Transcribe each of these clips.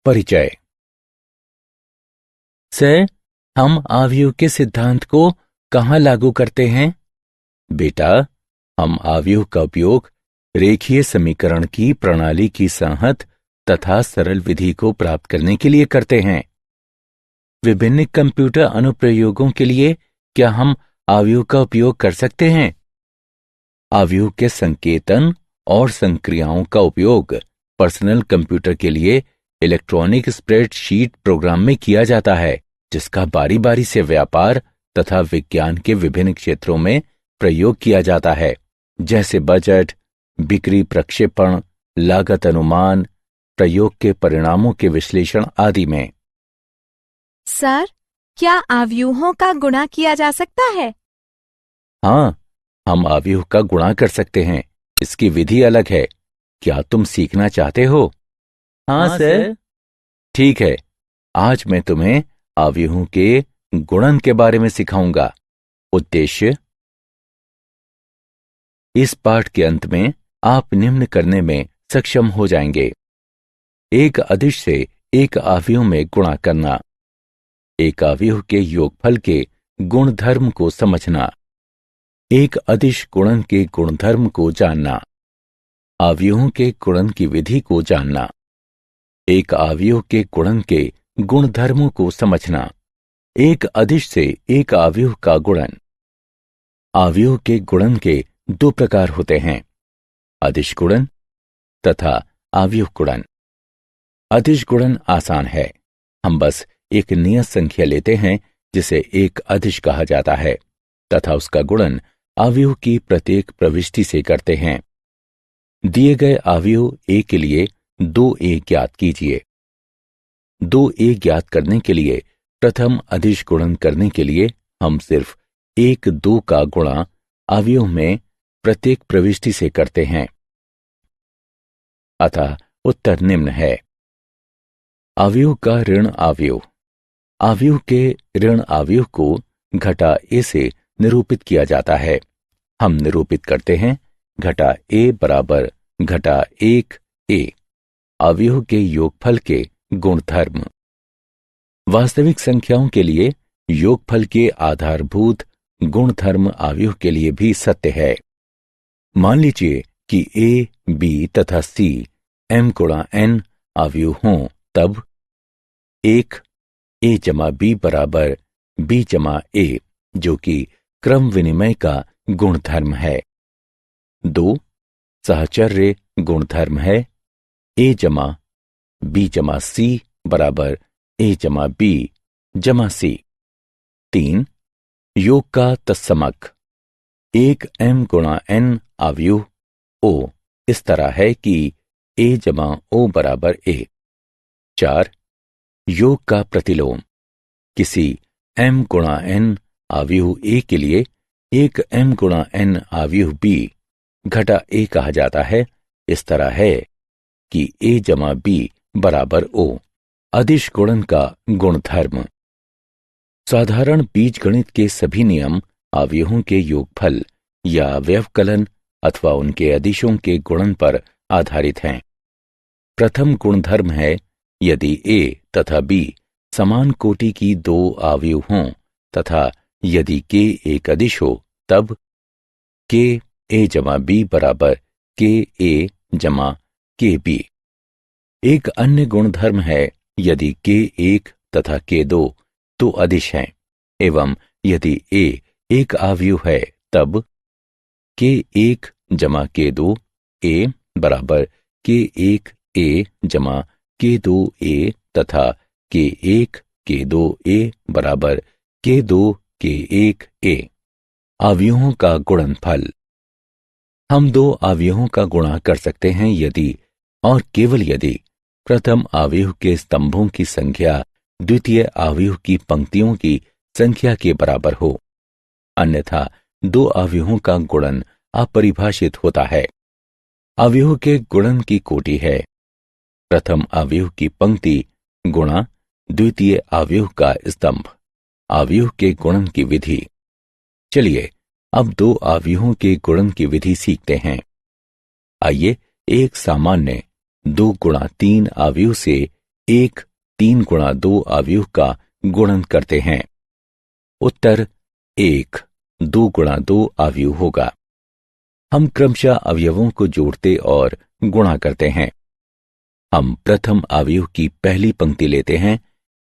परिचय। सर, हम आव्यूह के सिद्धांत को कहाँ लागू करते हैं? बेटा, हम आव्यूह का उपयोग रेखीय समीकरण की प्रणाली की संहत तथा सरल विधि को प्राप्त करने के लिए करते हैं। विभिन्न कंप्यूटर अनुप्रयोगों के लिए क्या हम आव्यूह का उपयोग कर सकते हैं? आव्यूह के संकेतन और संक्रियाओं का उपयोग पर्सनल कंप्यूटर के लिए इलेक्ट्रॉनिक स्प्रेडशीट प्रोग्राम में किया जाता है, जिसका बारी बारी से व्यापार तथा विज्ञान के विभिन्न क्षेत्रों में प्रयोग किया जाता है, जैसे बजट, बिक्री प्रक्षेपण, लागत अनुमान, प्रयोग के परिणामों के विश्लेषण आदि में। सर, क्या आव्यूहों का गुणा किया जा सकता है? हाँ, हम आव्यूह का गुणा कर सकते हैं। इसकी विधि अलग है। क्या तुम सीखना चाहते हो? हाँ सर। ठीक है, आज मैं तुम्हें आव्यूहों के गुणन के बारे में सिखाऊंगा। उद्देश्य: इस पाठ के अंत में आप निम्न करने में सक्षम हो जाएंगे। एक अदिश से एक आव्यूह में गुणा करना, एक आव्यूह के योगफल के गुणधर्म को समझना, एक अदिश गुणन के गुणधर्म को जानना, आव्यूहों के गुणन की विधि को जानना, एक आव्यूह के गुणन के गुणधर्मों को समझना, एक अदिश से एक आव्यूह का गुणन। आव्यूह के गुणन के दो प्रकार होते हैं, अदिश गुणन तथा आव्यूह गुणन। अदिश गुणन आसान है। हम बस एक नियत संख्या लेते हैं जिसे एक अदिश कहा जाता है तथा उसका गुणन आव्यूह की प्रत्येक प्रविष्टि से करते हैं। दिए गए आव्यूह ए के लिए 2a ज्ञात कीजिए। 2a ज्ञात करने के लिए प्रथम अदिश गुणन करने के लिए हम सिर्फ 1 2 का गुणा आव्यूह में प्रत्येक प्रविष्टि से करते हैं। अतः उत्तर निम्न है। आव्यूह का ऋण आव्यूह। आव्यूह के ऋण आव्यूह को घटा a से निरूपित किया जाता है। हम निरूपित करते हैं घटा a बराबर घटा 1a, आव्यूह के योगफल के गुणधर्म। वास्तविक संख्याओं के लिए योगफल के आधारभूत गुणधर्म आव्यूह के लिए भी सत्य है। मान लीजिए कि a, b तथा c m गुणा n आव्यूह हों, तब 1 a जमा b बराबर b जमा a, जो कि क्रम विनिमय का गुणधर्म है। 2 सहचर्य गुणधर्म है a जमा b जमा c बराबर a जमा b जमा c। 3 योग का तत्समक 1 m गुणा n आव्यूह o इस तरह है कि a जमा o बराबर a। 4 योग का प्रतिलोम किसी m गुणा n आव्यूह a के लिए 1 m गुणा n आव्यूह b घटा a कहा जाता है, इस तरह है कि a जमा b बराबर o। अदिश गुणन का गुणधर्म। साधारण बीजगणित के सभी नियम आव्यूहों के योगफल या व्यवकलन अथवा उनके अदिशों के गुणन पर आधारित हैं। प्रथम गुणधर्म है यदि a तथा b समान कोटि की 2 आव्यूह हों तथा यदि k एक अदिश हो, तब k a जमा b बराबर k a जमा k b। एक अन्य गुणधर्म है यदि k 1 तथा k 2 तो अदिश हैं, एवं यदि a एक आव्यूह है, तब k 1 जमा k 2 a बराबर k 1 a जमा k 2 a तथा k 1 k 2 a बराबर k 2 k 1 a। आव्यूहों का गुणनफल। हम 2 आव्यूहों का गुणा कर सकते हैं यदि और केवल यदि प्रथम आव्यूह के स्तंभों की संख्या द्वितीय आव्यूह की पंक्तियों की संख्या के बराबर हो, अन्यथा 2 आव्यूहों का गुणन अपरिभाषित होता है। आव्यूह के गुणन की कोटि है प्रथम आव्यूह की पंक्ति गुणा द्वितीय आव्यूह का स्तंभ। आव्यूह के गुणन की विधि। चलिए अब 2 आव्यूहों के गुणन की विधि सीखते हैं। आइए एक सामान्य 2 गुणा 3 आव्यूह से एक 3 गुणा 2 अवयव का गुणन करते हैं। उत्तर 1 2 गुणा 2 अवयव होगा। हम क्रमशः अवयवों को जोड़ते और गुणा करते हैं। हम प्रथम अवयव की पहली पंक्ति लेते हैं,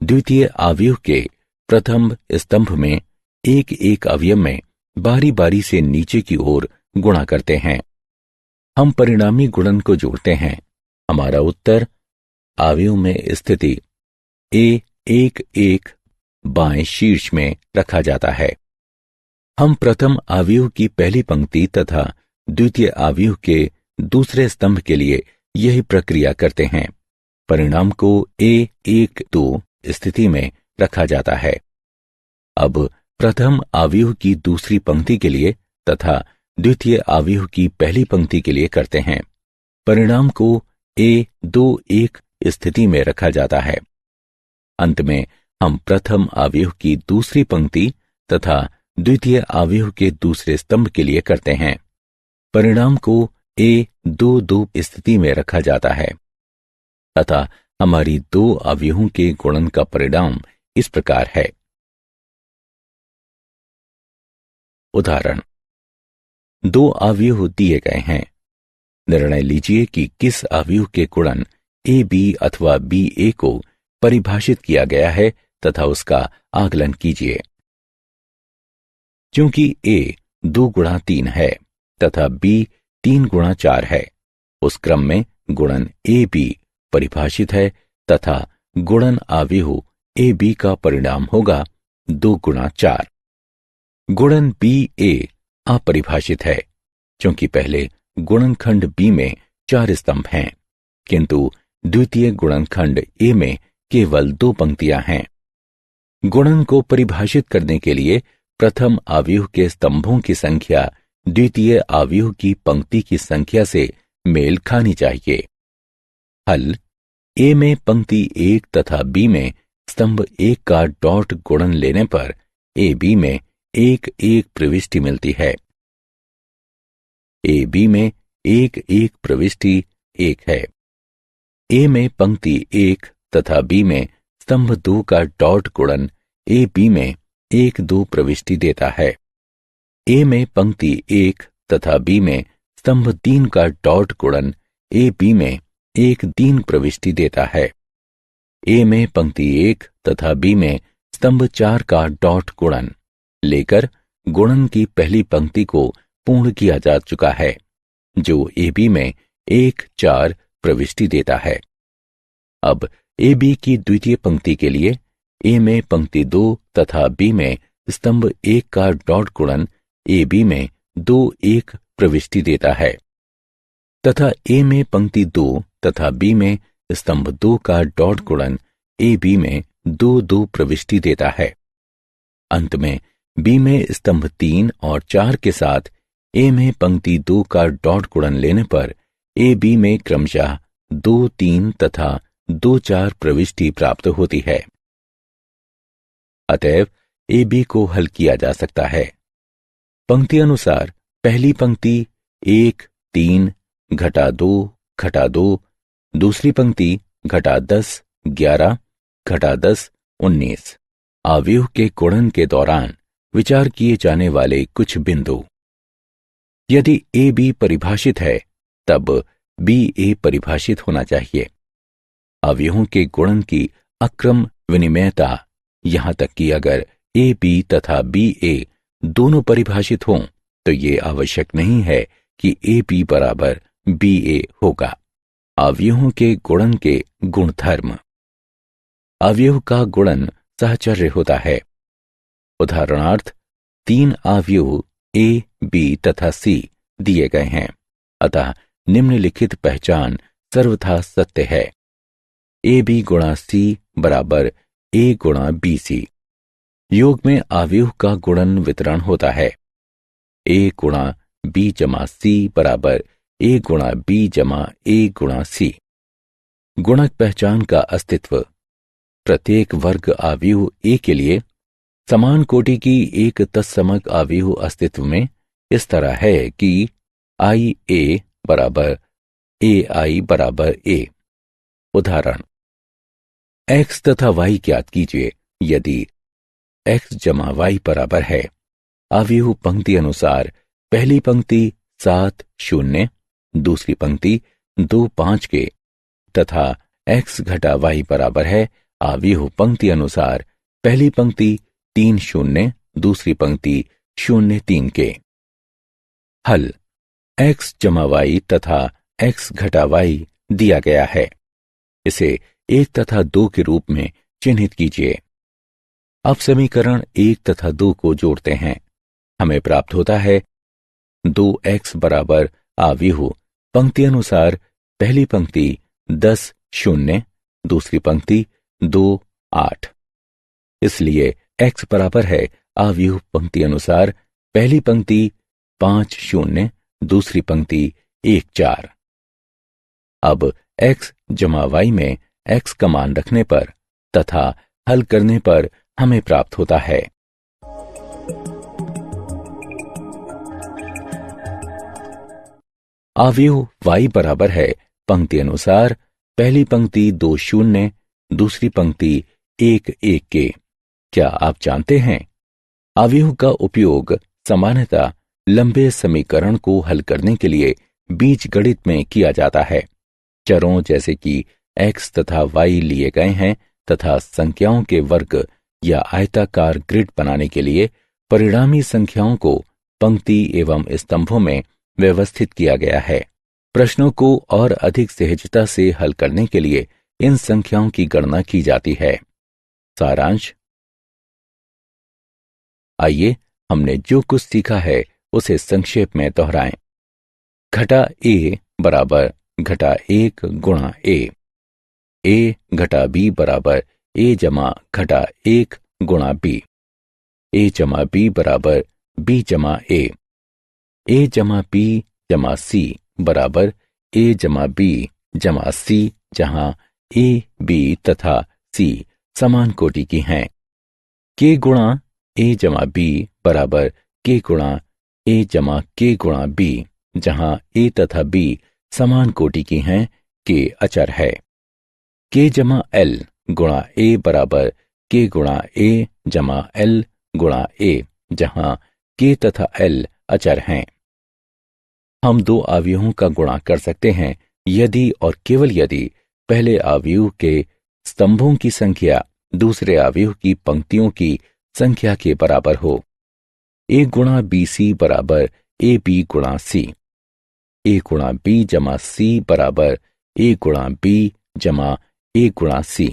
द्वितीय अवयव के प्रथम स्तंभ में एक एक अवयव में बारी बारी से नीचे की ओर गुणा करते हैं। हम परिणामी गुणन को जोड़ते हैं। हमारा उत्तर अवयव में स्थिति A11 बाएं शीर्ष में रखा जाता है। हम प्रथम अवयव की पहली पंक्ति तथा द्वितीय अवयव के दूसरे स्तंभ के लिए यही प्रक्रिया करते हैं। परिणाम को A12 स्थिति में रखा जाता है। अब प्रथम अवयव की दूसरी पंक्ति के लिए तथा द्वितीय अवयव की पहली पंक्ति के लिए करते हैं। परिणाम को A21 स्थिति में रखा जाता है। अंत में हम प्रथम अवयव की दूसरी पंक्ति तथा द्वितीय अवयव के दूसरे स्तंभ के लिए करते हैं। परिणाम को A22 स्थिति में रखा जाता है। अतः हमारी दो अवयवों के गुणन का परिणाम इस प्रकार है। उदाहरण, दो अवयव दिए गए हैं। निर्णय लीजिए कि किस अवयव के गुणन AB अथवा BA को परिभाषित किया गया है तथा उसका आकलन कीजिए। क्योंकि A 2 गुणा 3 है तथा B 3 गुणा 4 है, उस क्रम में गुणन AB परिभाषित है तथा गुणन अवयव AB का परिणाम होगा 2 गुणा 4। गुणन BA अपरिभाषित है, क्योंकि पहले गुणनखंड B में 4 स्तंभ हैं, किंतु द्वितीय गुणनखंड A में केवल 2 पंक्तियां हैं। गुणन को परिभाषित करने के लिए प्रथम अवयव के स्तंभों की संख्या द्वितीय अवयव की पंक्ति की संख्या से मेल खानी चाहिए। हल, A में पंक्ति 1 तथा B में स्तंभ 1 का डॉट गुणन लेने पर AB में 1 प्रविष्टि मिलती है। AB में 1 प्रविष्टि 1 है। A में पंक्ति 1 तथा B में स्तंभ 2 का डॉट गुणन AB में 1 प्रविष्टि देता है। A में पंक्ति 1 तथा B में स्तंभ 3 का डॉट गुणन AB में 1 प्रविष्टि देता है। A में पंक्ति 1 तथा B में स्तंभ 4 का डॉट गुणन लेकर गुणन की पहली पंक्ति को पूर्ण किया जा चुका है, जो AB में 1 प्रविष्टि देता है। अब AB की द्वितीय पंक्ति के लिए A में पंक्ति 2 तथा B में स्तंभ 1 का डॉट गुणन AB में 1 प्रविष्टि देता है तथा A में पंक्ति 2 तथा B में स्तंभ 2 का डॉट गुणन AB में 2 प्रविष्टि देता है। अंत में B में स्तंभ 3 और 4 के साथ A में पंक्ति 2 का डॉट गुणन लेने पर AB में क्रमशः 2 3 तथा 2 4 प्रविष्टि प्राप्त होती है। अतएव AB को हल किया जा सकता है। पंक्ति अनुसार पहली पंक्ति 1 3 घटा 2 घटा 2, दूसरी पंक्ति घटा 10 11 घटा 10 19। अवयव के गुणन के दौरान विचार किए जाने वाले कुछ बिंदु। यदि AB परिभाषित है तब BA परिभाषित होना चाहिए। अवयवों के गुणन की अक्रम विनिमयता, यहां तक कि अगर AB तथा BA दोनों परिभाषित हों तो ये आवश्यक नहीं है कि AB बराबर BA होगा। अवयवों के गुणन के गुणधर्म। अवयव का गुणन सहचर्य होता है। उदाहरणार्थ, 3 अवयव A, B तथा C दिए गए हैं, अतः निम्नलिखित पहचान सर्वथा सत्य है। AB गुणा C बराबर A गुणा BC। योग में अवयव का गुणन वितरण होता है। A गुणा B जमा C बराबर A गुणा B जमा A गुणा C। गुणक पहचान का अस्तित्व। प्रत्येक वर्ग अवयव A के लिए समान कोटि की एक तत्समक अवयव अस्तित्व में इस तरह है कि IA बराबर AI बराबर A। उदाहरण, x तथा y ज्ञात कीजिए यदि x जमा y बराबर है अवयव पंक्ति अनुसार पहली पंक्ति 7 0, दूसरी पंक्ति 2 5 के तथा x घटा y बराबर है अवयव पंक्ति अनुसार पहली पंक्ति 3 0, दूसरी पंक्ति 0 3 के। हल x जमा y तथा x घटा y दिया गया है। इसे 1 तथा 2 के रूप में चिन्हित कीजिए। अब समीकरण 1 तथा 2 को जोड़ते हैं। हमें प्राप्त होता है 2x बराबर अवयव पंक्ति अनुसार पहली पंक्ति 10 0, दूसरी पंक्ति 2 8। इसलिए x बराबर है अवयव पंक्ति अनुसार पहली पंक्ति 5 0, दूसरी पंक्ति 1 4। अब x जमा y में x का मान रखने पर तथा हल करने पर हमें प्राप्त होता है अवयव y बराबर है पंक्ति अनुसार पहली पंक्ति 2 0, दूसरी पंक्ति 1 1 के। क्या आप जानते हैं अवयव का उपयोग सामान्यतः लंबे समीकरण को हल करने के लिए बीजगणित में किया जाता है। चरों जैसे कि x तथा y लिए गए हैं तथा संख्याओं के वर्ग या आयताकार ग्रिड बनाने के लिए परिणामी संख्याओं को पंक्ति एवं स्तंभों में व्यवस्थित किया गया है। प्रश्नों को और अधिक सहजता से हल करने के लिए इन संख्याओं की गणना की जाती है। सारांश। आइए हमने जो कुछ सीखा है उसे संक्षेप में दोहराएं। घटा a बराबर घटा 1 गुणा a घटा b बराबर a जमा घटा 1 गुणा b, a जमा b बराबर b जमा a जमा b जमा c बराबर a जमा b जमा c, जहां a b तथा c समान कोटि की हैं। k गुणा a जमा b बराबर k गुणा a जमा k गुणा b, जहां a तथा b समान कोटि की हैं, k अचर है। k जमा l गुणा a बराबर k गुणा a जमा l गुणा a, जहां k तथा l अचर हैं। हम दो अवयवों का गुणा कर सकते हैं यदि और केवल यदि पहले अवयव के स्तंभों की संख्या दूसरे अवयव की पंक्तियों की संख्या के बराबर हो। a गुणा bc बराबर ab गुणा c, a गुणा b जमा c बराबर a गुणा b जमा a गुणा c।